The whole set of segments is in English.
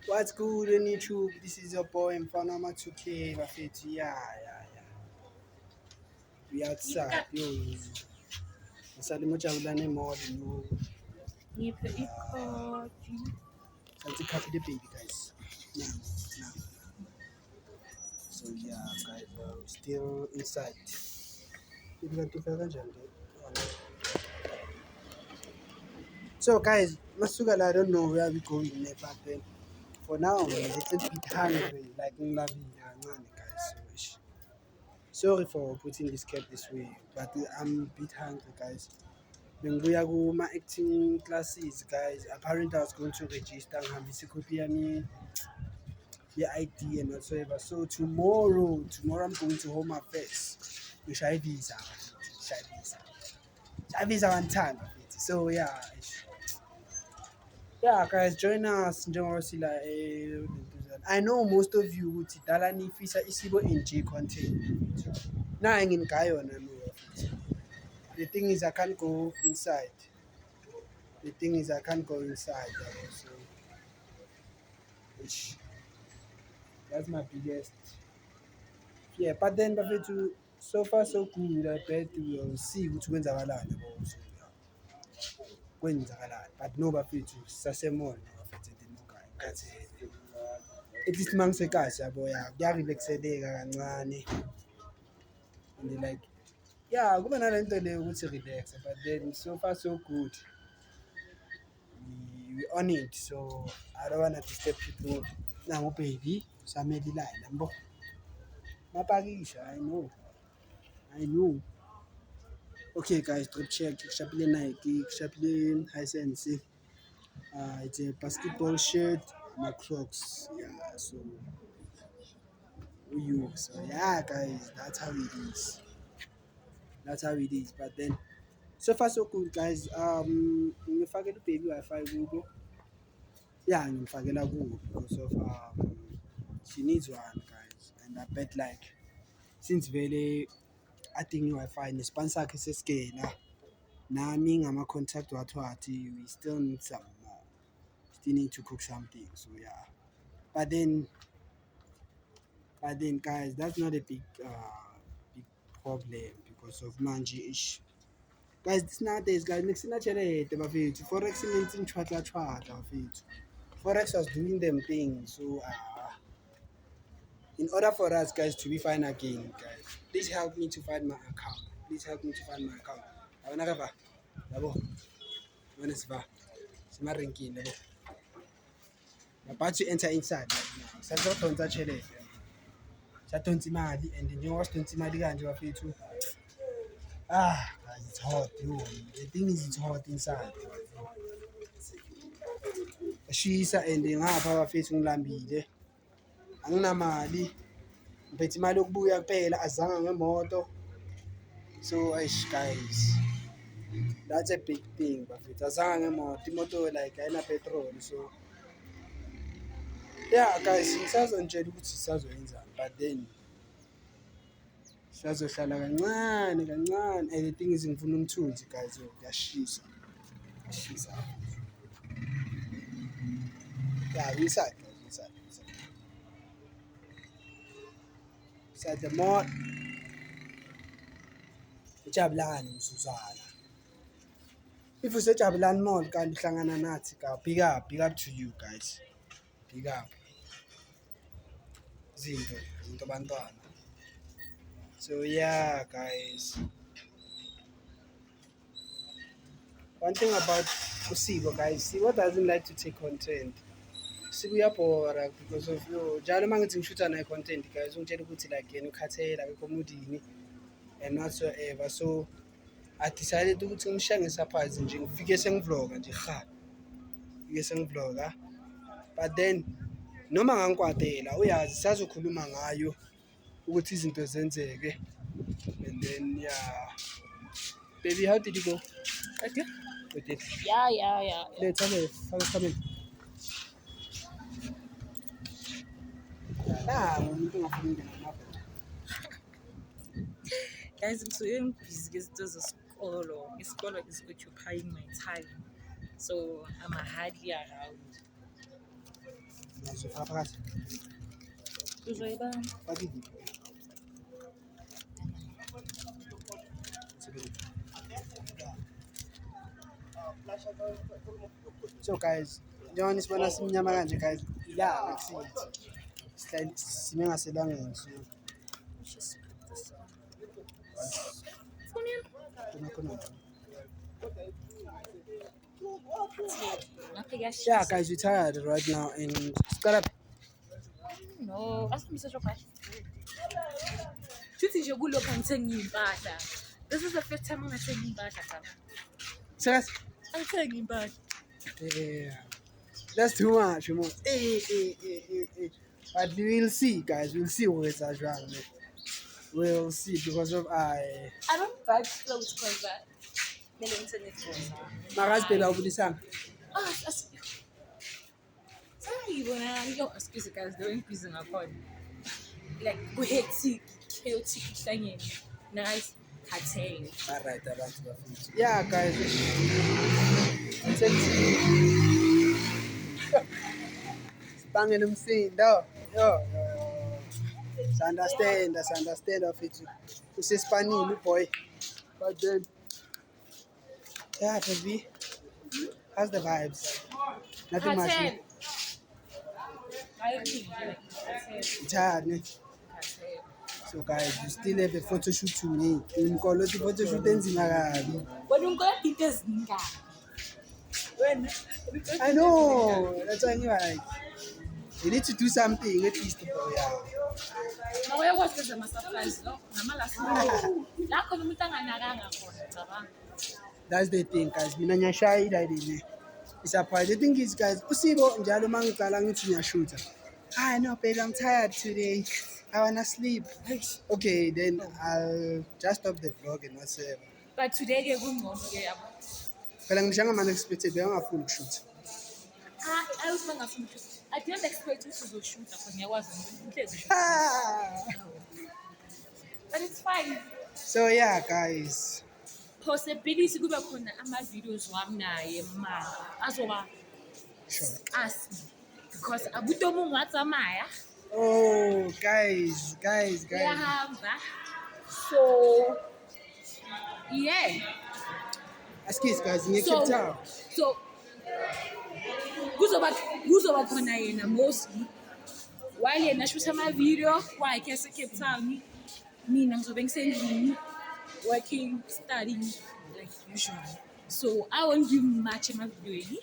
What's good on YouTube? This is your boy Mfana 2K bafethu. Yeah. We outside. Yo. Masali mojabulane mall no. Ngiphe ikhodi. Sathi copy the baby guys. Now. So yeah guys, we're still inside. Ibikantufika kanjani le? So guys, masuka la I don't know where we going next, but then for now I'm a little bit hungry, like ngilambile kancane guys. So sorry for putting this cap this way, but I'm a bit hungry guys. Bengibuya kuma-acting classes guys. Apparently I was going to register ngihambisa ikhophi yami ye-ID and whatsoever. So tomorrow I'm going to Home Affairs. Ngishaya ivisa ngishaya ivisa one time. So yeah guys, join us njengoba sila I know most of you ukuthi dala nifisa isibo NG content. Naye nginigayona no. The thing is I can't go inside. So ish, that's my biggest fear. But then bafethu, so far so good. I bet we will see ukuthi kwenzakalani yabo. So kwenzakalani. But no bafethu, sasemall bafethu emukai. Ngathi at least mangisekahle yabo ya. Kuyarelaxedeka kancane. And like yeah, kuba nalento le ukuthi relax, but then so far so good. We on it, so I don't wanna disturb people. Now baby, samedi line, yabo. Mapakisha, I know. Okay guys, drip check, Chaplin Nike, Chaplin Hisense. It's a basketball shirt, my Crocs. Yeah, so we use. So yeah guys, that's how it is. But then so far so good guys. Ngifakela baby Wi-Fi kubo. Yeah, ngimfakela kubo because of she needs one guys. And I bet like since vele adinga i-Wi-Fi nespan sakhe sesigena nami ngama-contact wathi we still need some more, still need to cook something. So yeah, but then guys, that's not a big problem because of manje ish. Guys, this nowadays guys nikusina chelete bafethu, forex means chwatla bafethu. Forex was doing them things. So in order for us guys to be fine again guys, please help me to find my account. Yabona kava yabo, yabona siva semarenkini yabo, about to enter inside right now. Sazodonsa chelete, sadonsa imali, and njengoba sidonsa imali kanje bafethu, guys, it's hot yo. The thing is it's hot inside, shisa, and ngapha bafethu ngilambile, anginamali, ngiphethe imali yokubuya kuphela, azange ngemoto. So guys, that's a big thing bafethu, azange ngemoto, imoto like ayina petrol. So yeah guys, ngisazonitshela ukuthi sisazoyenzani, but then sisazohlala kancane and the thing is ngifuna umthunzi guys. Yo, kuyashisa. Yeah, inside the mall. Ujabulani msuzwana, if usejabulani mall kanti uhlangana nathi ka, big up to you guys, big up zinto bantwana. So yeah guys, one thing about Usiko guys, Usiko doesn't like to take content. Usiko uyabhora because of yo, njalo mangithi ngishuta naye content guys, ungitshela ukuthi like yena ukhathela akekho moodini and whatsoever. So I decided ukuthi ngishiya nge-surprise nje, ngifike sengivloga nje but then noma ngangikwatela uyazi sazokhuluma ngayo ukuthi izinto zenzeke. And then yeah baby, how did you go? Okay. Yeah. Let's come in. Umuntu ongafuni ukungena ngapha. Guys, ngisuke ngibhizi ngezinto zesikolo. Isikolo is occupying my time. So I'm hardly around. uzofaka phakathi Uzoyibamba. faka ividiyo. So guys, njengoba nisibona simnyama kanje guys, ilanga kusithi sihlale sime ngaselangeni so Just put this on. khona. Ngaphi Yeah guys, we're tired right now and start up. No, asikho your bhashi. Futhi nje kulokho ngithenga impahla. This is the first time ngithenga impahla cha. Serious? Angithenga impahla. Yeah. That's too much, you know. But we'll see, guys. We'll see what it's wrong. We'll see because of I don't buy clothes because that. Mele internet phone. Makazi phela ubulisanga. Sayibona yo excuse guys, the way busy ngakhona. Like ku-hectic, chaotic hlangene. Nice khathele. Alright, abantu bafundile. Yeah, guys. Bangela umsindo. Yo. Understand of it. Usespanile boy. But then yeah, baby. How's the vibes? Nothing much. Khathele. Hayi khathele. Tired, ne? Khathele. So guys, you still have a photo shoot to make. Ngikolo ti photo shoot enzima kabi. Wena unkola into ezingaka. Wena I know. That's why I'm like, you need to do something at least for yeah. Mawuyakwazi kwenza ama-surprise lo ngama-last minute. La khona umuntu anganakanga khona cabanga. That's the thing, guys. Mina ngiyashaya ididile. It's a part. The thing is, guys, usibo njalo mangicala ngithi ngiyashoota. Ah no, babe, I'm tired today. I wanna sleep. Okay, then I'll just stop the vlog and whatsoever. But today ke kungcono ke yabo. Phela ngishanga manje unexpected bengafuni ukushoot. I was bangafuna ukuthi I didn't expect ukuthi uzoshoota for ngiyakwazi ukuthi Ah. but it's fine. So yeah, guys. Possibility kube khona ama-videos wami naye ma azoba Sure. us because abutomo ungatsamaya Oh, guys. uyahamba so yeah Excuse guys, in Cape Town. so kuzoba khona yena mostly while yena shoot ama-video wakhe ase-Cape Town mina ngizobe ngisendlini working, studying like usual. So I won't do much emavideweni.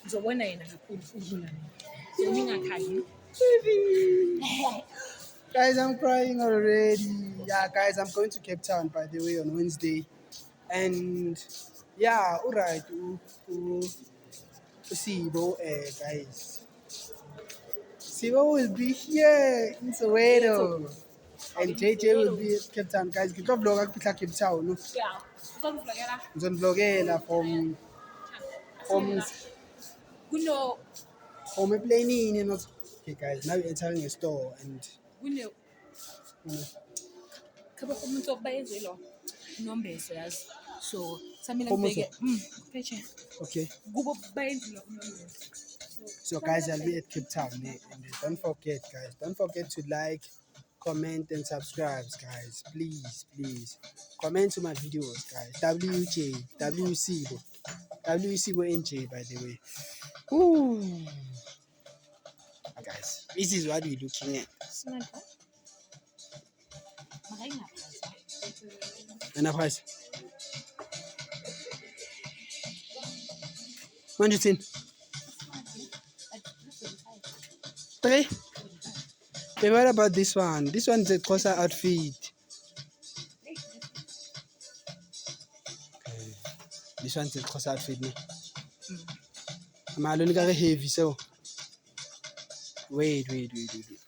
Ngizobona yena kakhulu ukudlula mina. So ngingakhali. Guys, I'm crying already. Yeah, guys, I'm going to Cape Town by the way on Wednesday. And yeah, alright. Sibo, guys. Sibo will be here in Soweto. And JJ will be at Cape Town, guys. Kita vlog aku kita Cape Town, no? Yeah. Uzongivlogela. Nzon vlogela from a plane in not. Okay, guys. Now we're entering a store and Kuno kaba umuntu obayezelo inombeso yazi. So samina ngibheke pheche. okay. Kubo bayenzelo inombeso. So guys, I'll be at Cape Town, and don't forget, guys. Don't forget to like, comment, and subscribe, guys. Please. Comment to my videos, guys. WCbo NJ, by the way. Ooh. Guys, this is what we're looking at. Simanta. Makayina phasa. And a price. 110. 3. Okay, what about this one? This one's a Kosa outfit. Okay. This one's a Kosa outfit. I'm alone got heavy, so wait.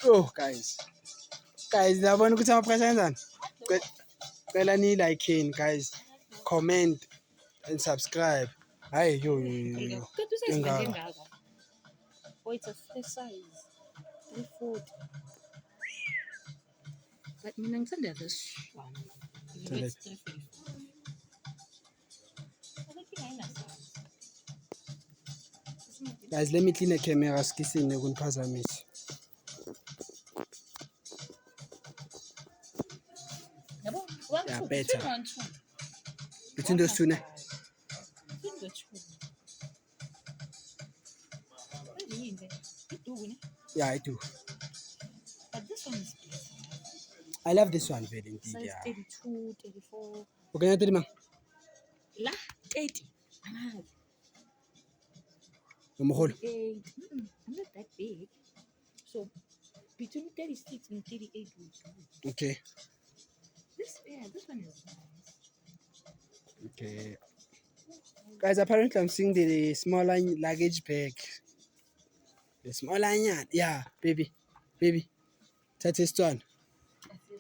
Oh, guys, I want to put price on. Well, I need like guys, comment and subscribe. Hey, yo. Oh, it's a full size. 340. But mina ngithanda this one. It's 344. I think I know. Guys, let me clean the camera. Skissing kuniphazamise. Yabo, one, Yeah, two, better. between 1, 2. Between those two, ne? Between the two. What do you mean? You do, ne? Yeah, I do. But this one is better. I love this one very indeed. Size Yeah. 32, 34. Okay, now tell me, La, 30. Ah, Moholo. 38. I'm not that big. So, between 36 and 38 will do. Okay. This one is nice. Okay. Guys, apparently I'm seeing the smaller luggage bag. The smaller one. Yeah, baby. Baby. That is one.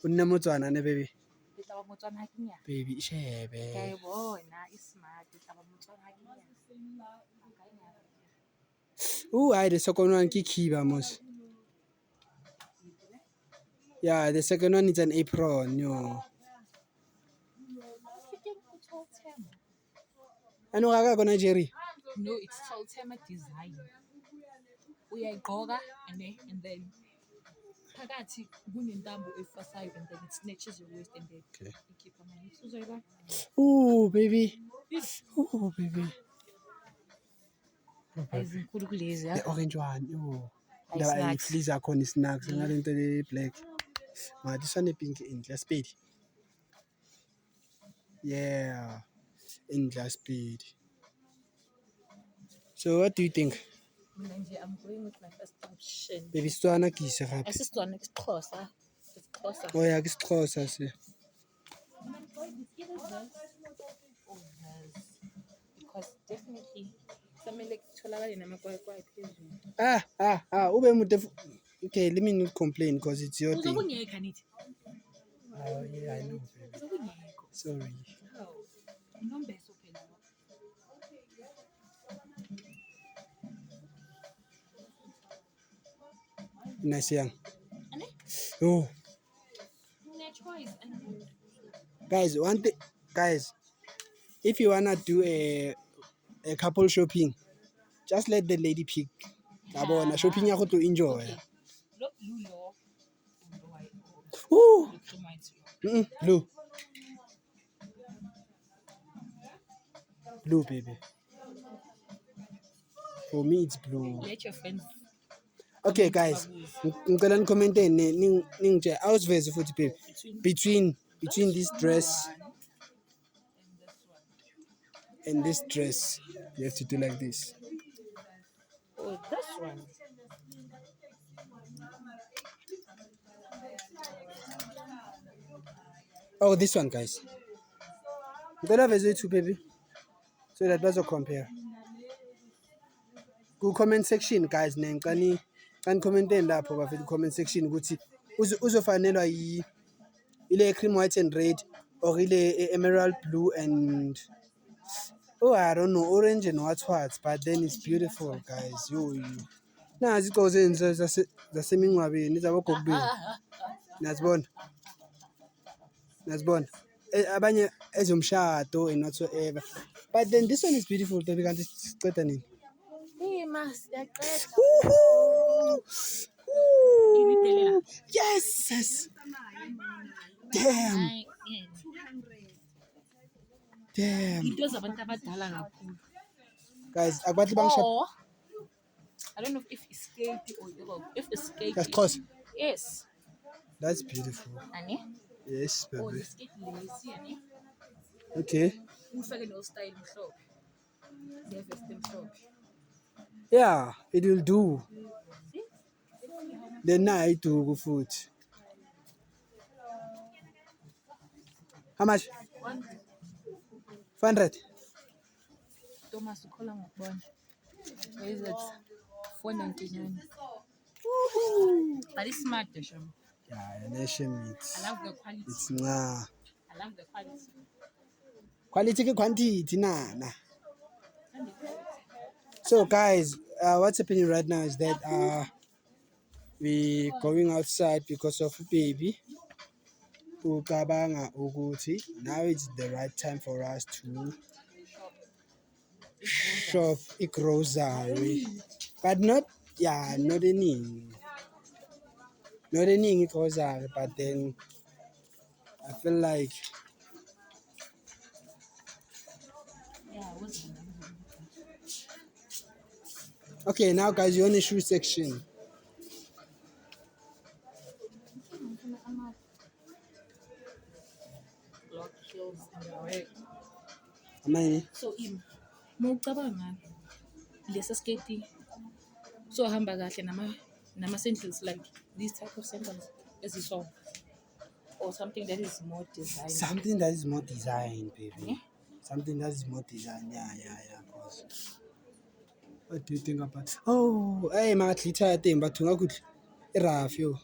Unamutswana ne baby. Ditaba Motswana ha ke nya. Baby, Ke shebe. a e bona, e smart. Ditaba Motswana ha ke nya. Ooh, I the second one ki kiba mos. Yeah, the second one is an apron. No. I know I got Nigeria. No, it's Sultana design. Uyayigqoka and then phakathi kunentambo efasayo and then it snatches your waist and then Okay. ikhipha ama-hips. Uzoyibona? Ooh, baby. Ooh, baby. Ayizinkulu kulezi, The orange one. Oh. Ay, The snacks. fleece are snacks. Ngale into the black. Ma, this one is pink in glass speed. Yeah. In glass speed. So what do you think? Mina nje, I'm going with my first option. Baby, Setswana ke ise gape. Asisitswana isiXhosa. isiXhosa. Oh yeah, ke Xhosa se. Oh, yes. Because definitely kumele kutholakale namakwayikwayi phezulu. Ube mude. Okay, let me not complain because it's your thing. Uzokungeka nithi. Oh yeah, I know, baby. Uzokungeka. Sorry. Hawu. Unombeso phela lo. Nice young. Ane? Oh, Une-choice and guys, one thing, guys, if you wanna do a couple shopping, just let the lady pick. Yabona, shopping ya go to enjoy. okay. Lo blue lo. Lo white. Ooh, Lo white lo. blue. Blue, baby. For me, it's blue. Let your friends. Okay, guys, ngicela nicommente ningitshela awusiveze futhi baby between this dress and this dress. You have to do like this. Oh, this one. Oh, this one, guys. Ngicela veze two, baby, so that bazo compare. Ku comment section, guys, nengicela commenteni lapho bafethu comment section ukuthi uzofanelwa ile cream white and red or ile emerald blue and I don't know, orange and what, but then it's beautiful, guys. Yo. Nazi igqoko zenu zasemingcwabeni zabogogobeni. Nazibona. Abanye ezomshado and whatsoever. But then this one is beautiful, baby. Kanti siceda nini? Mas yaqeda. Ooh. Yes. Damn. Into zabantu abadala kakhulu. Guys, akwathi bangishada. Or I don't know if it's skate or if it's skate. That's close. Yes. That's beautiful. Ane? Yes, Oh, baby. the skate lacy, ane? Okay. Ufake no style mhlophe. The vest mhlophe. Yeah, it will do. The night to go food. How much? 500. Thomas ukhola ngokubona. Where is it? 499. But it's smart, Desham. Yeah, nation meats. I love the quality. It's nah. I love the quality. Quality ke quantity nah. So guys, what's happening right now is that we going outside because of baby. Ukabanga ukuthi now it's the right time for us to shop a grocery. but not, yeah, not any. Not any cause, but then I feel like, Yeah, what's okay, now guys, you're on the shoe section. block heels and Am I? so mawucabanga lesa skate so hamba kahle nama sandals like these type of sandals as you saw or something that is more designed. Something that is more designed, baby. Yeah? Something that is more designed. Yeah. Cause what do you think about? Oh, hey, my glitter thing, but tunga good. Rough, yo.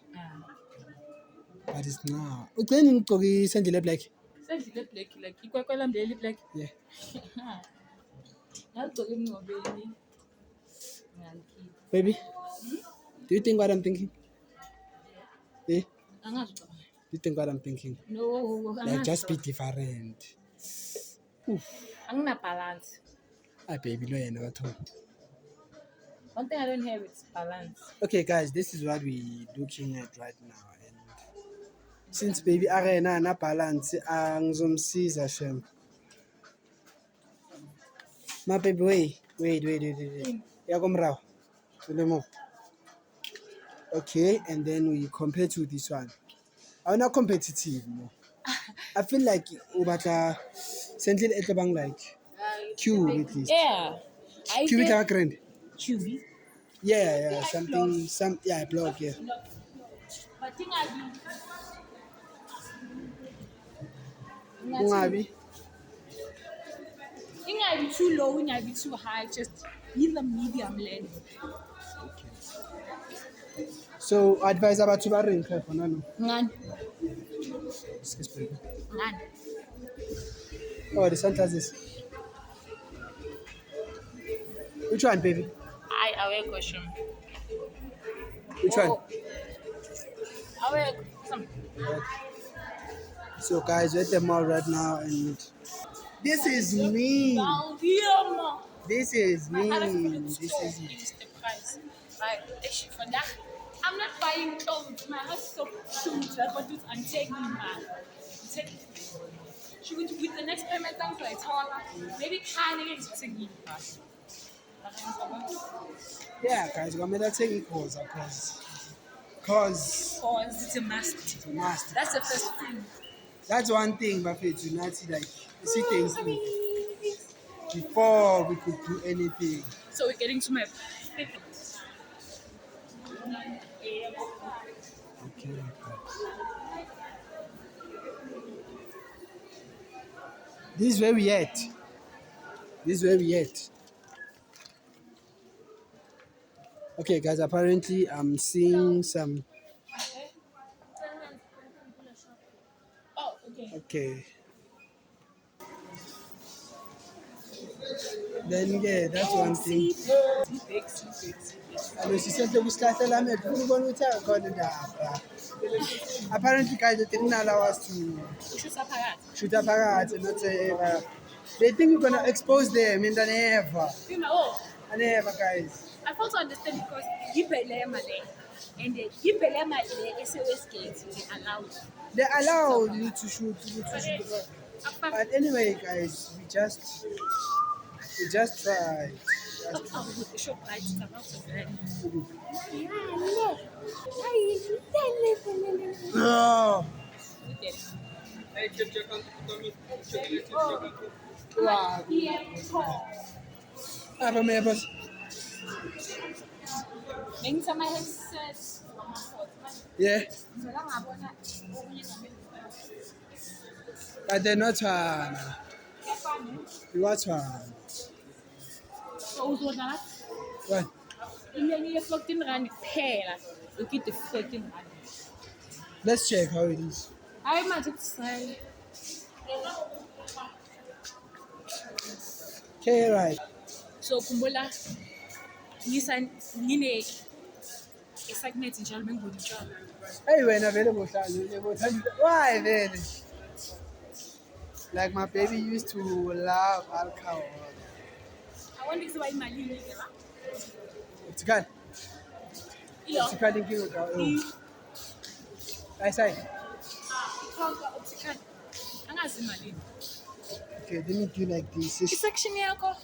But it's not. Then you go send the black. Sendile black like ikwekwela mleli black. Yeah. Ngagcoka emngcwabeni. Ngiyalikhipha. Baby, do you think what I'm thinking? Eh? Do Angazi ucabanga. you think what I'm thinking? No, Like, just be different. angina balance. Ah, baby, no, never told. One thing I don't have is balance. Okay, guys, this is what we looking at right now, and since baby arena na balance, ngizomsiza shem. My baby, wait. Yakomrao, tulemo. Okay, and then we compare to this one. I'm not competitive more. I feel like ubatla sendle etlebang like Q at least. Yeah. I Q with get our grand. QV. Yeah, something, block, yeah. But thing I Ungabi. be too low, be too high, just in the medium length. So advise about to ring for no. Ngani? Excuse me. Ngani? Oh, the sunglasses. Which one, baby? I wear question. Which one? I wear some. So guys, we're at the mall right now, and this is me. This is me. This is me. The price. Right. Actually, for that, I'm not buying clothes. My husband cute. I got it and take me, man. She would with the next payment I'm like taller. Maybe canning is taking me. Yeah, guys, I'm gonna take it cause It's a must. it's a must. That's the first thing. That's one thing, but it's not like you see things before we could do anything. So we're getting to my. Okay. This is where we at. Okay, guys, apparently I'm seeing some. Oh, okay. Okay. Then, yeah, that's one thing. And she said, apparently, guys, they didn't allow us to shoot up and not say ever. They think we're gonna expose them in the never. Never, guys. I also understand because Gibelema and the Gibelema SOS gates they allowed. They allow you to shoot. But anyway, guys, we just tried. The shop lights about to No. Wow. Apa may boss? Mengisama headsets. Yeah. But they're not one. You watch one. So uzodlala What? imali ye-14 rand kuphela ukide 14 rand. Let's check how it is. Hayi manje kusale. Okay, right. So khumbula ngine excitement njalo mengibonitshana. Hey, wena vele bohlalo. Why then? Like my baby used to love alcohol. I want to see imali ke la. Optical. Ilo. Optical inking ka. Oh. Ay say. Ikhawunta optical. Angazi malini. Okay, let me do like this. I-section yakho.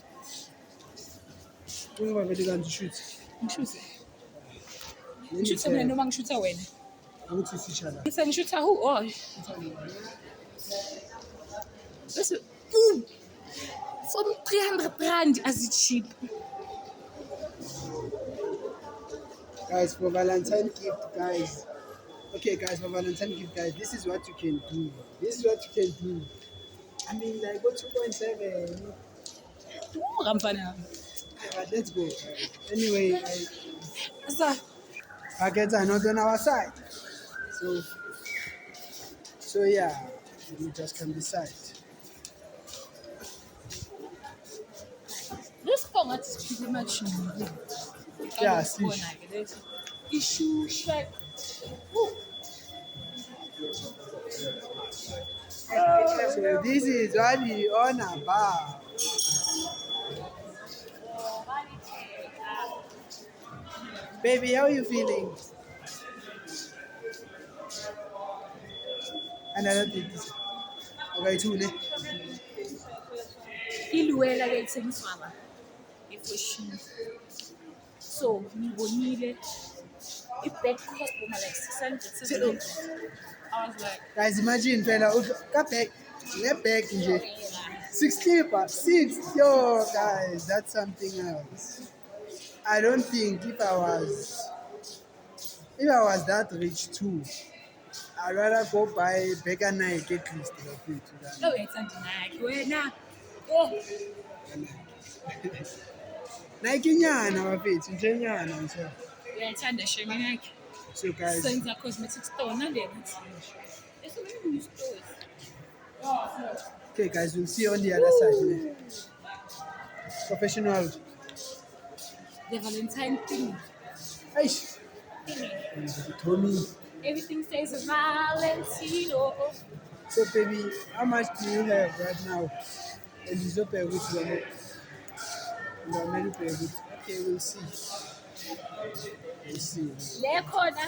Kungoba vele kanti shoot. Ngishuthe. Let me Ngishuthe mina tell. noma ngishutha wena. Ukuthi sishala. Ngithi ngishutha who? Oh. Bese boom. For 300 rand as it cheap. Guys, for Valentine gift, guys. Okay, guys, for Valentine gift, guys, this is what you can do. This is what you can do. I mean, like, go 2.7. Ramfana. But let's go, guys. Anyway, Sir. packets are not on our side. So yeah, we just can decide. This format is pretty much Yeah, see. Issue Shrek. So this is what we on about. Baby, how are you feeling? And I don't think this. Okay, too, ne? Iluela lithengiswa la efashion. So ngibonile i-bag cost more like 600 700. I was like, Guys, imagine, fella, back, nje. 60 per 6. Yo, guys, that's something else. I don't think if I was that rich too, I'd rather go buy bigger Nike at least. no, it's not Nike. Wena. Oh, Nike nyana bafethu, nje nyana nje. uyathanda shame Nike. So guys, Senza cosmetic store nale ngathi. There's so many new stores. okay guys, we'll see you on the other side. Ne? Professional. The Valentine thing. Aish. Tommy. Everything says Valentino. So baby, how much do you have right now? And it's not pay with you. Okay, we'll see. We'll see. Le khona